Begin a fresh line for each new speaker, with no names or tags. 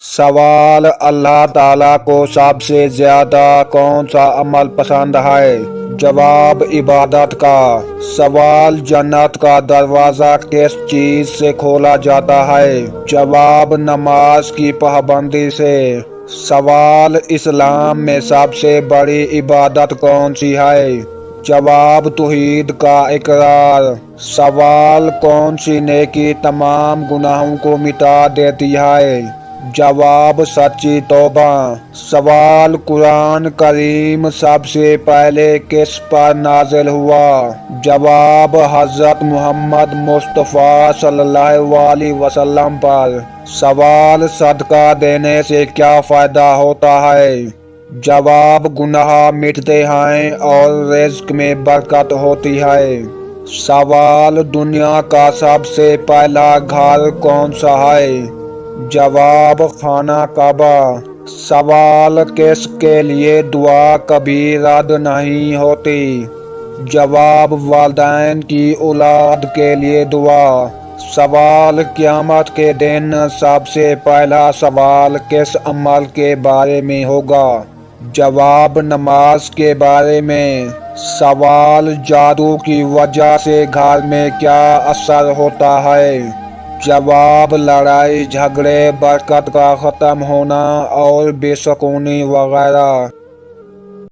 سوال: اللہ تعالیٰ کو سب سے زیادہ کون سا عمل پسند ہے؟ جواب: عبادت کا۔ سوال: جنت کا دروازہ کس چیز سے کھولا جاتا ہے؟ جواب: نماز کی پابندی سے۔ سوال: اسلام میں سب سے بڑی عبادت کون سی ہے؟ جواب: توحید کا اقرار۔ سوال: کون سی نیکی تمام گناہوں کو مٹا دیتی ہے؟ جواب: سچی توبہ۔ سوال: قرآن کریم سب سے پہلے کس پر نازل ہوا؟ جواب: حضرت محمد مصطفیٰ صلی اللہ علیہ وسلم پر۔ سوال: صدقہ دینے سے کیا فائدہ ہوتا ہے؟ جواب: گناہ مٹتے ہیں اور رزق میں برکت ہوتی ہے۔ سوال: دنیا کا سب سے پہلا گھر کون سا ہے؟ جواب: خانہ کعبہ۔ سوال: کس کے لیے دعا کبھی رد نہیں ہوتی؟ جواب: والدین کی اولاد کے لیے دعا۔ سوال: قیامت کے دن سب سے پہلا سوال کس عمل کے بارے میں ہوگا؟ جواب: نماز کے بارے میں۔ سوال: جادو کی وجہ سے گھر میں کیا اثر ہوتا ہے؟ جواب: لڑائی جھگڑے، برکت کا ختم ہونا اور بے سکونی وغیرہ۔